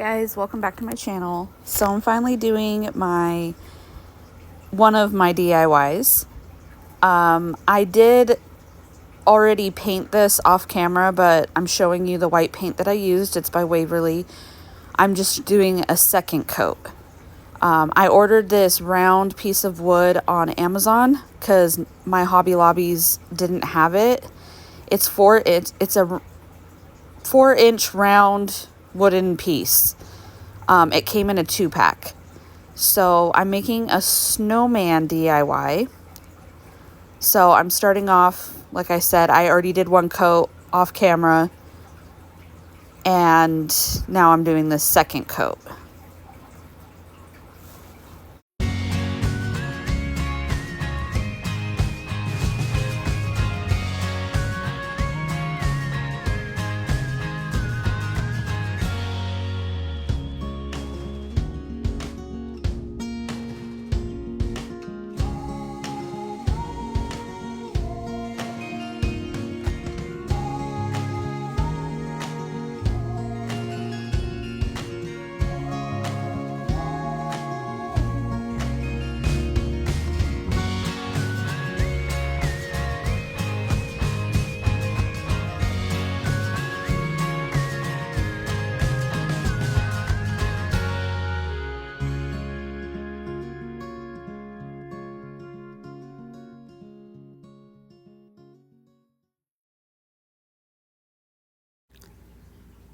guys, welcome back to my channel. So I'm finally doing one of my DIYs. I did already paint this off camera, but I'm showing you the white paint that I used. It's by Waverly. I'm just doing a second coat. I ordered this round piece of wood on Amazon because my Hobby Lobbies didn't have it. It's a 4-inch round wooden piece. It came in a 2-pack. So I'm making a snowman DIY. So I'm starting off, like I said, I already did one coat off camera, and now I'm doing the second coat.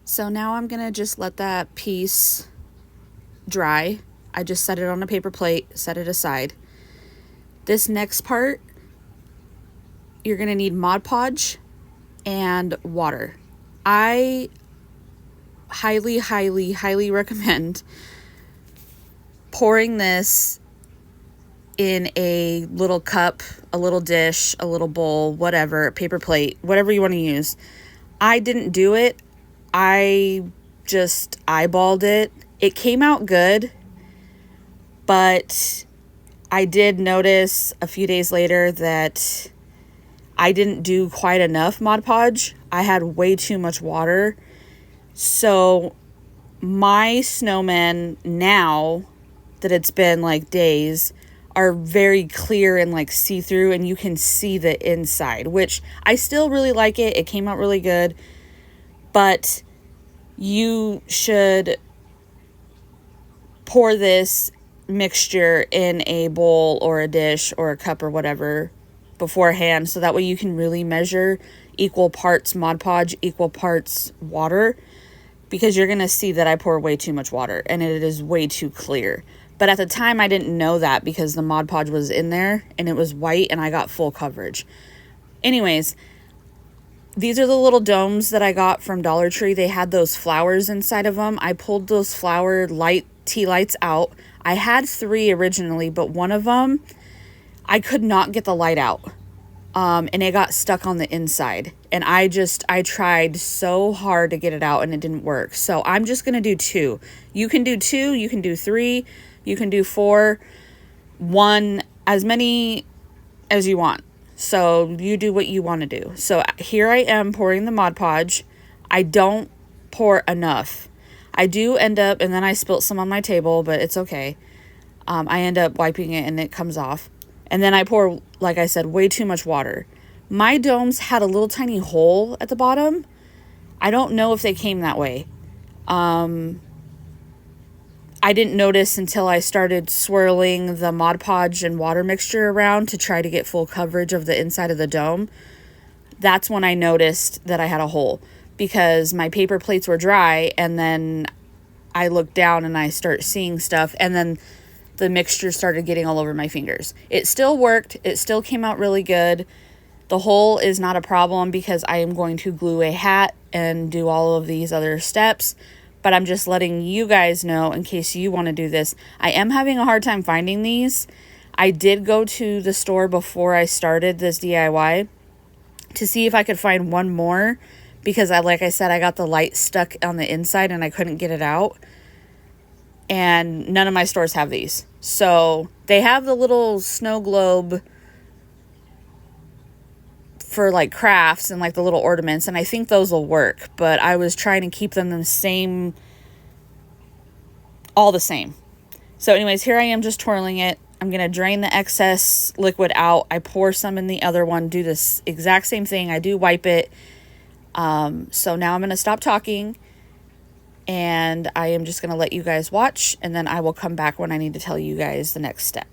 So now I'm going to just let that piece dry. I just set it on a paper plate, set it aside. This next part, you're going to need Mod Podge and water. I highly recommend pouring this in a little cup, a little dish, a little bowl, whatever, paper plate, whatever you want to use. I didn't do it. I just eyeballed it. It came out good, but I did notice a few days later that I didn't do quite enough Mod Podge. I had way too much water. So my snowmen, now that it's been like days, are very clear and like see-through, and you can see the inside, which I still really like it. It came out really good. But you should pour this mixture in a bowl or a dish or a cup or whatever beforehand, so that way you can really measure equal parts Mod Podge, equal parts water, because you're going to see that I pour way too much water and it is way too clear. But at the time I didn't know that because the Mod Podge was in there and it was white and I got full coverage. Anyways, these are the little domes that I got from Dollar Tree. They had those flowers inside of them. I pulled those flower tea lights out. I had 3 originally, but one of them, I could not get the light out. And it got stuck on the inside. And I tried so hard to get it out and it didn't work. So I'm just going to do 2. You can do 2, you can do 3, you can do 4, 1, as many as you want. So you do what you want to do. So here I am pouring the Mod Podge. I don't pour enough. I do end up, and then I spilt some on my table, but it's okay. I end up wiping it and it comes off. And then I pour, like I said, way too much water. My domes had a little tiny hole at the bottom. I don't know if they came that way. I didn't notice until I started swirling the Mod Podge and water mixture around to try to get full coverage of the inside of the dome. That's when I noticed that I had a hole, because my paper plates were dry, and then I looked down and I start seeing stuff, and then the mixture started getting all over my fingers. It still worked. It still came out really good. The hole is not a problem because I am going to glue a hat and do all of these other steps. But I'm just letting you guys know in case you want to do this. I am having a hard time finding these. I did go to the store before I started this DIY to see if I could find one more, because like I said, I got the light stuck on the inside and I couldn't get it out. And none of my stores have these. So they have the little snow globe for like crafts and like the little ornaments, and I think those will work, but I was trying to keep them the same all the same. So anyways, here I am just twirling it. I'm going to drain the excess liquid out. I pour some in the other one, do this exact same thing. I do wipe it. So now I'm going to stop talking, and I am just going to let you guys watch, and then I will come back when I need to tell you guys the next step.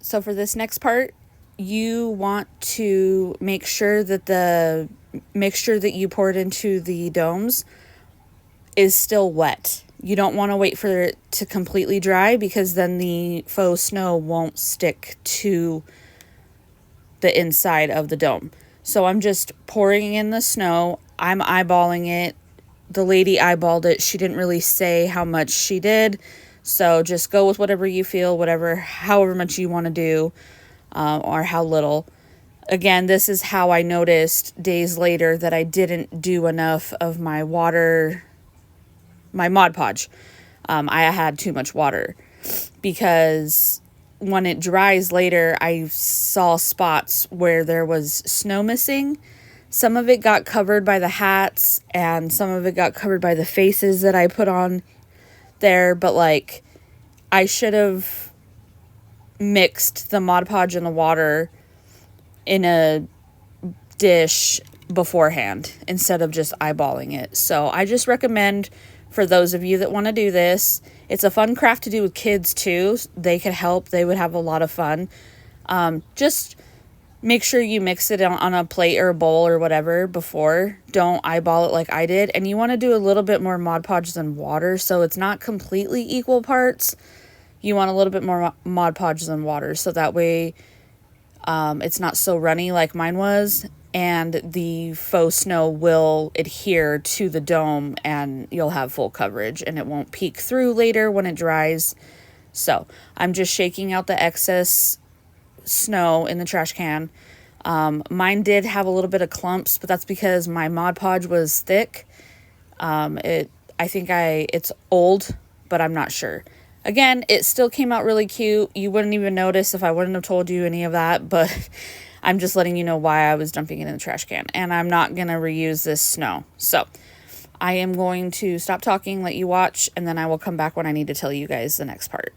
So for this next part, you want to make sure that the mixture that you poured into the domes is still wet. You don't want to wait for it to completely dry, because then the faux snow won't stick to the inside of the dome. So I'm just pouring in the snow. I'm eyeballing it. The lady eyeballed it. She didn't really say how much she did. So just go with whatever you feel, however much you want to do, or how little. Again, this is how I noticed days later that I didn't do enough of my Mod Podge. I had too much water, because when it dries later, I saw spots where there was snow missing. Some of it got covered by the hats, and some of it got covered by the faces that I put on there. But like, I should have mixed the Mod Podge and the water in a dish beforehand instead of just eyeballing it. So I just recommend, for those of you that want to do this, it's a fun craft to do with kids too. They could help. They would have a lot of fun. Just make sure you mix it on a plate or a bowl or whatever before. Don't eyeball it like I did. And you want to do a little bit more Mod Podge than water, so it's not completely equal parts. You want a little bit more Mod Podge than water, so that way it's not so runny like mine was, and the faux snow will adhere to the dome and you'll have full coverage and it won't peek through later when it dries. So I'm just shaking out the excess snow in the trash can. Mine did have a little bit of clumps, but that's because my Mod Podge was thick. It's old, but I'm not sure. Again, it still came out really cute. You wouldn't even notice if I wouldn't have told you any of that, but I'm just letting you know why I was dumping it in the trash can. And I'm not going to reuse this snow. So I am going to stop talking, let you watch, and then I will come back when I need to tell you guys the next part.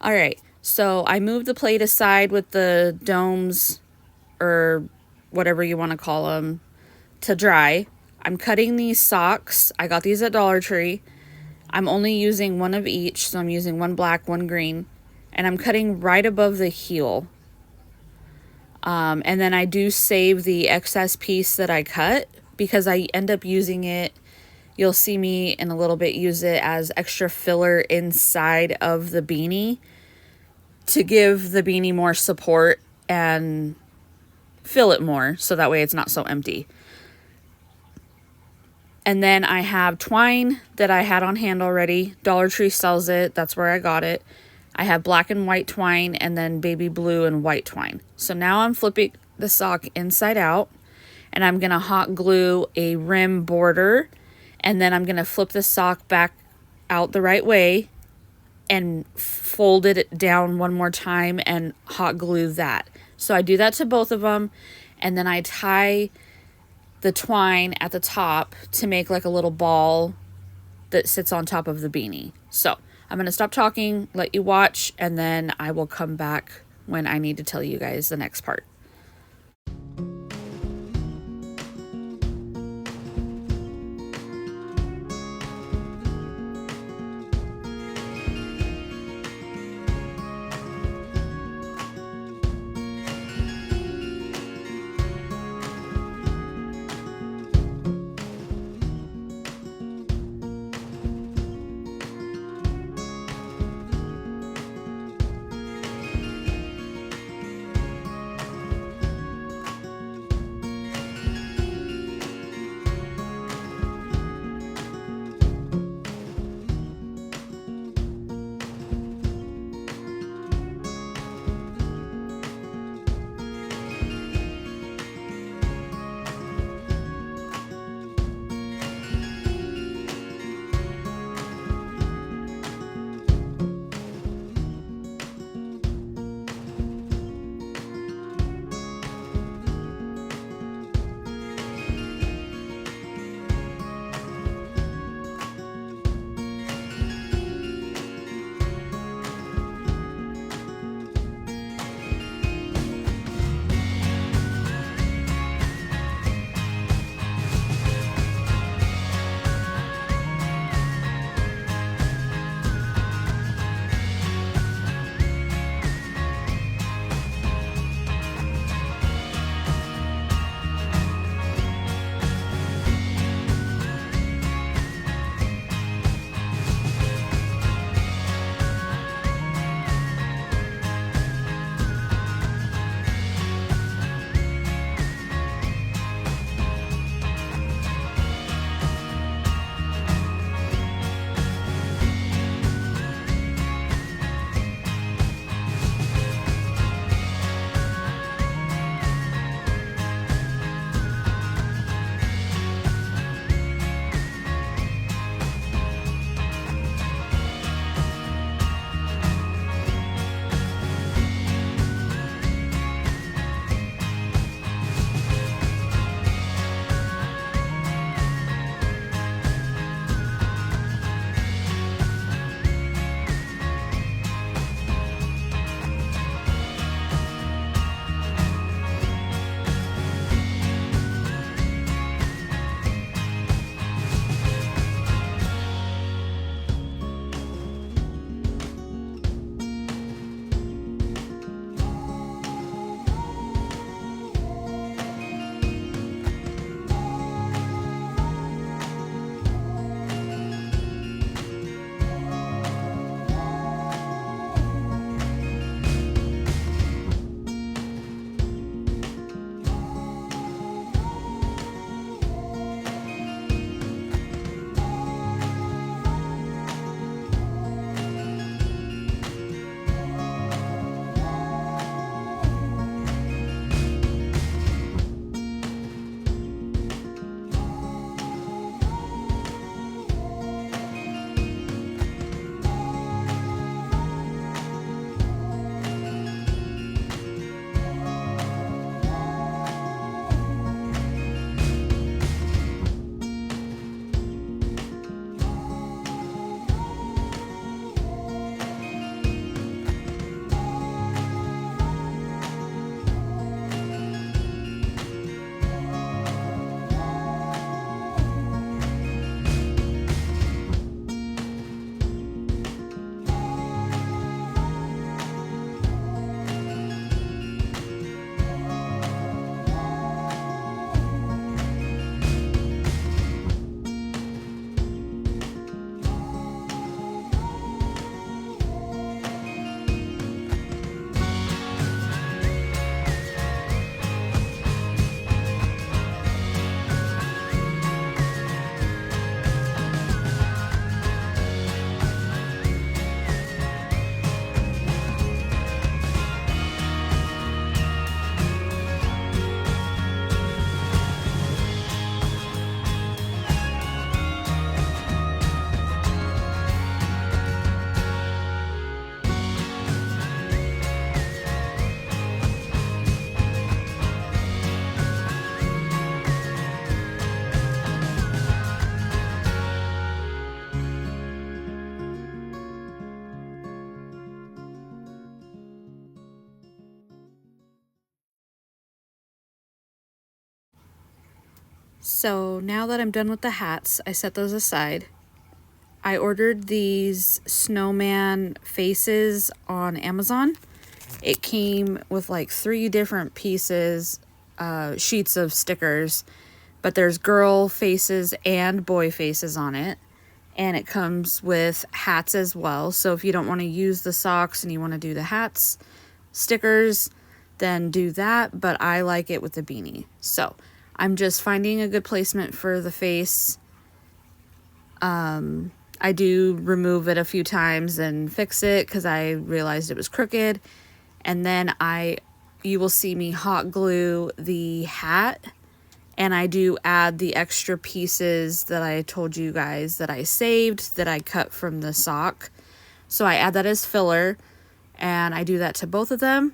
All right, so I moved the plate aside with the domes, or whatever you want to call them, to dry. I'm cutting these socks. I got these at Dollar Tree. I'm only using one of each, so I'm using one black, one green, and I'm cutting right above the heel. And then I do save the excess piece that I cut, because I end up using it. You'll see me in a little bit use it as extra filler inside of the beanie to give the beanie more support and fill it more, so that way it's not so empty. And then I have twine that I had on hand already. Dollar Tree sells it. That's where I got it. I have black and white twine, and then baby blue and white twine. So now I'm flipping the sock inside out, and I'm going to hot glue a rim border, and then I'm going to flip the sock back out the right way and fold it down one more time and hot glue that. So I do that to both of them, and then I tie the twine at the top to make like a little ball that sits on top of the beanie. So I'm going to stop talking, let you watch, and then I will come back when I need to tell you guys the next part. So now that I'm done with the hats, I set those aside. I ordered these snowman faces on Amazon. It came with like 3 different pieces, sheets of stickers, but there's girl faces and boy faces on it. And it comes with hats as well. So if you don't want to use the socks and you want to do the hats, stickers, then do that. But I like it with the beanie. So I'm just finding a good placement for the face. I do remove it a few times and fix it because I realized it was crooked. And then you will see me hot glue the hat. And I do add the extra pieces that I told you guys that I saved, that I cut from the sock. So I add that as filler, and I do that to both of them.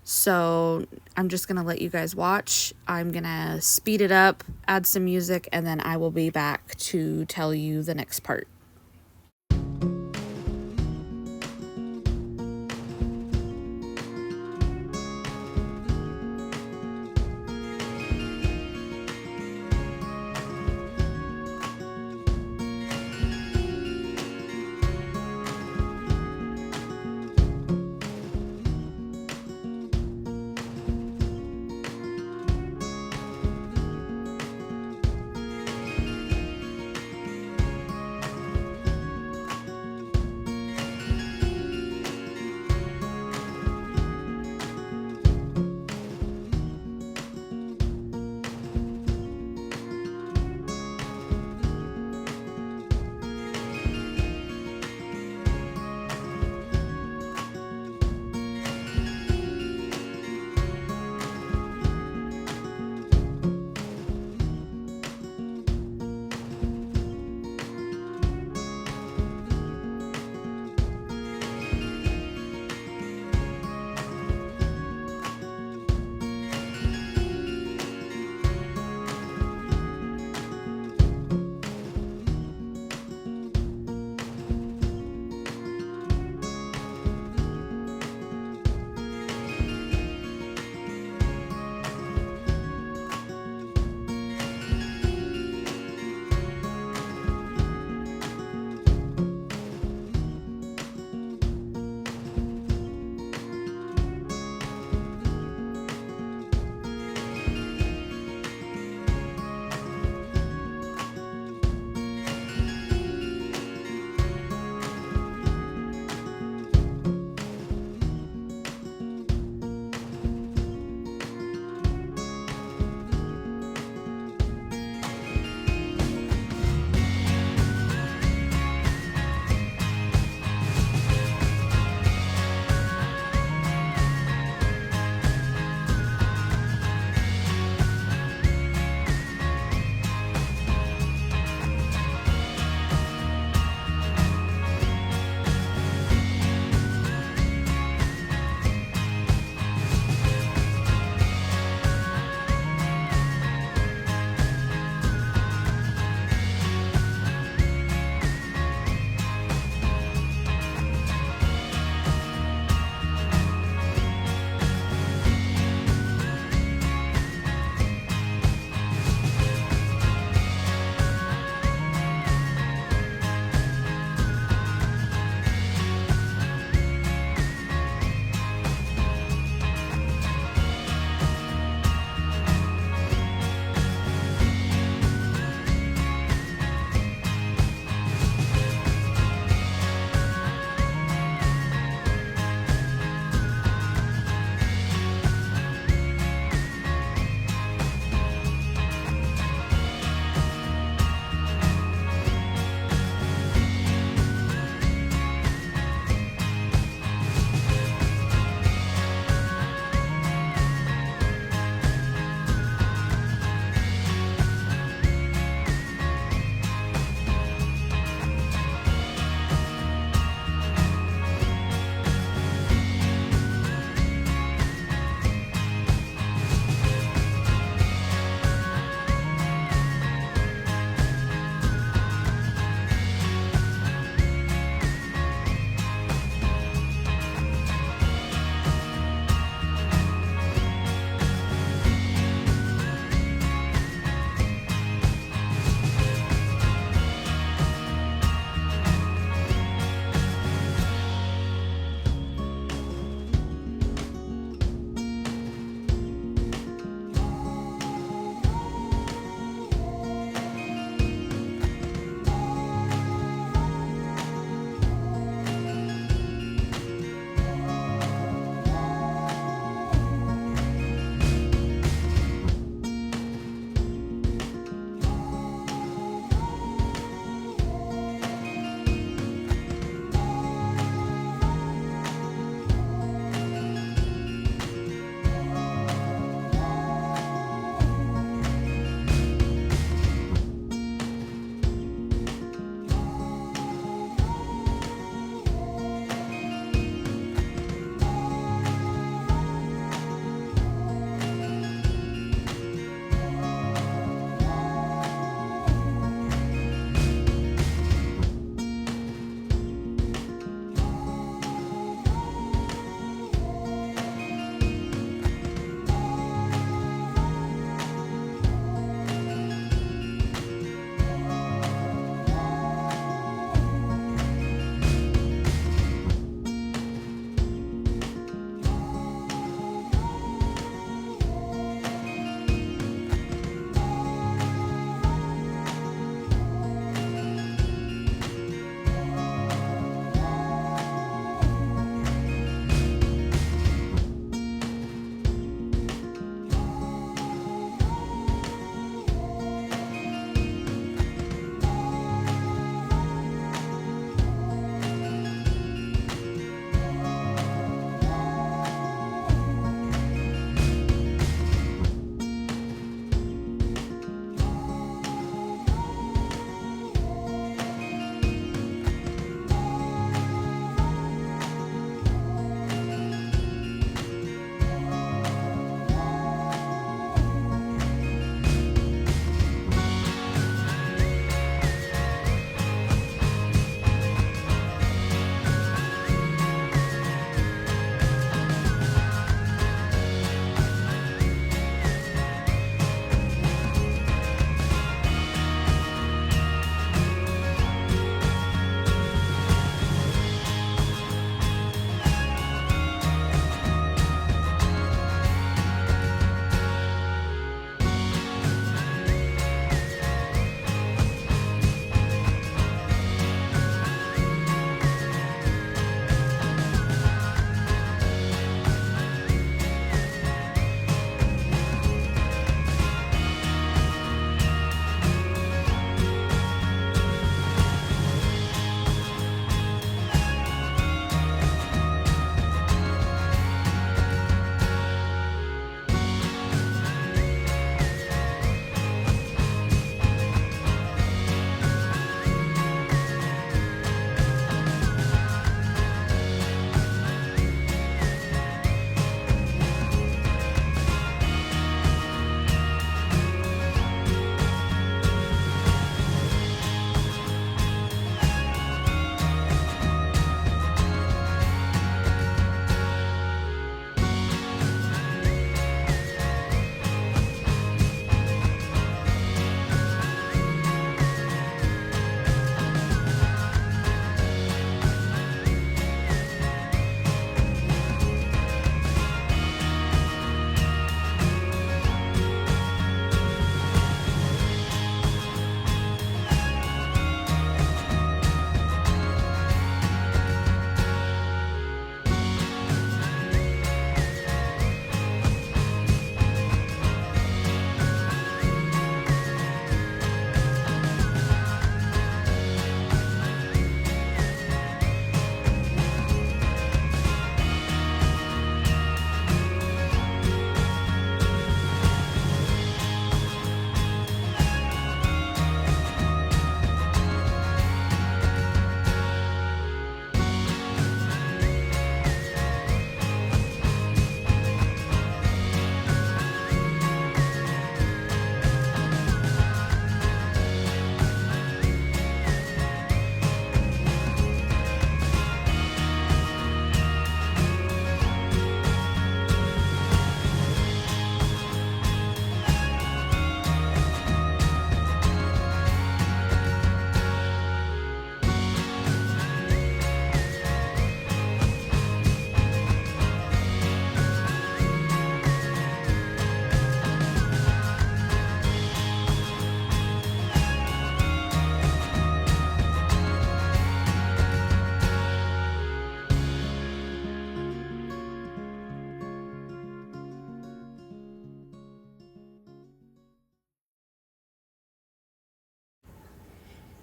So I'm just going to let you guys watch. I'm going to speed it up, add some music, and then I will be back to tell you the next part.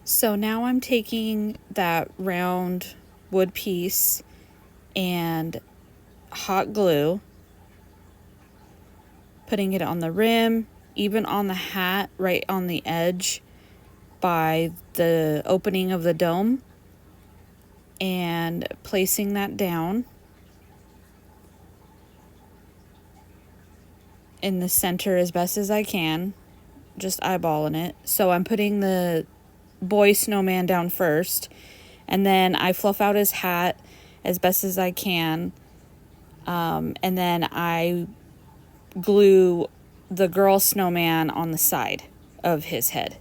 So now I'm taking that round wood piece and hot glue, putting it on the rim, even on the hat, right on the edge by the opening of the dome, and placing that down in the center as best as I can, just eyeballing it. So I'm putting the boy snowman down first, and then I fluff out his hat as best as I can, and then I glue the girl snowman on the side of his head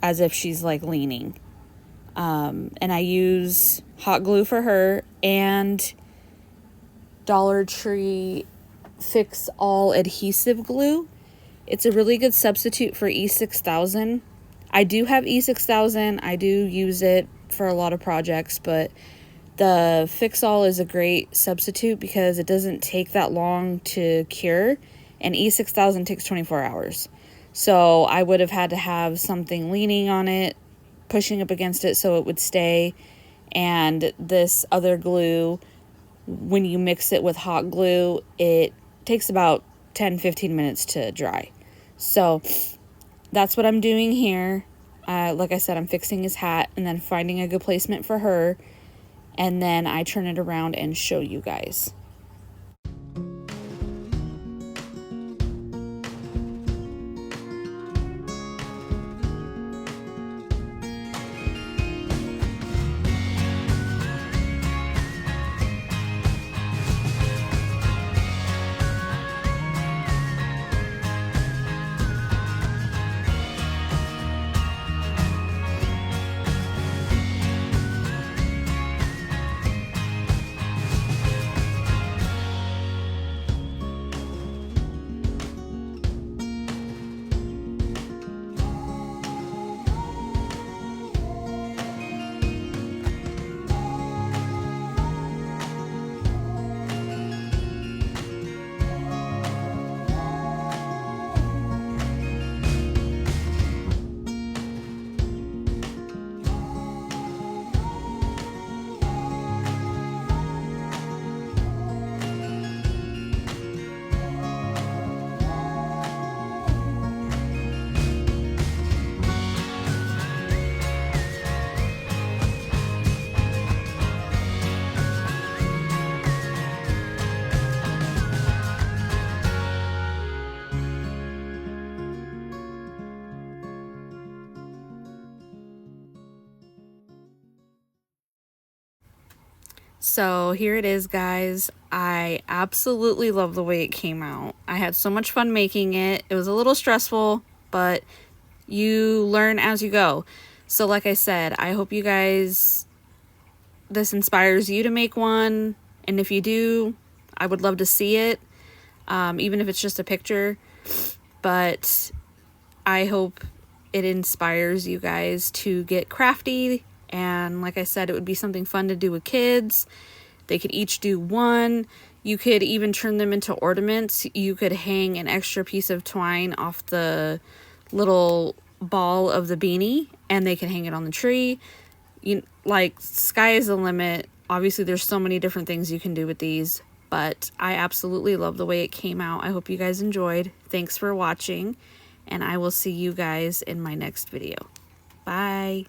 as if she's like leaning. And I use hot glue for her and Dollar Tree Fix All adhesive glue. It's a really good substitute for E6000. I do have E6000. I do use it for a lot of projects, but the Fix All is a great substitute because it doesn't take that long to cure, and E6000 takes 24 hours. So I would have had to have something leaning on it, pushing up against it so it would stay. And this other glue, when you mix it with hot glue, it takes about 10-15 minutes to dry. So that's what I'm doing here. Like I said, I'm fixing his hat and then finding a good placement for her, and then I turn it around and show you guys. So here it is, guys. I absolutely love the way it came out. I had so much fun making it. It was a little stressful, but you learn as you go. So like I said, I hope you guys, this inspires you to make one. And if you do, I would love to see it, even if it's just a picture. But I hope it inspires you guys to get crafty. And like I said, it would be something fun to do with kids. They could each do one. You could even turn them into ornaments. You could hang an extra piece of twine off the little ball of the beanie, and they can hang it on the tree. Like, sky is the limit. Obviously, there's so many different things you can do with these, but I absolutely love the way it came out. I hope you guys enjoyed. Thanks for watching, and I will see you guys in my next video. Bye.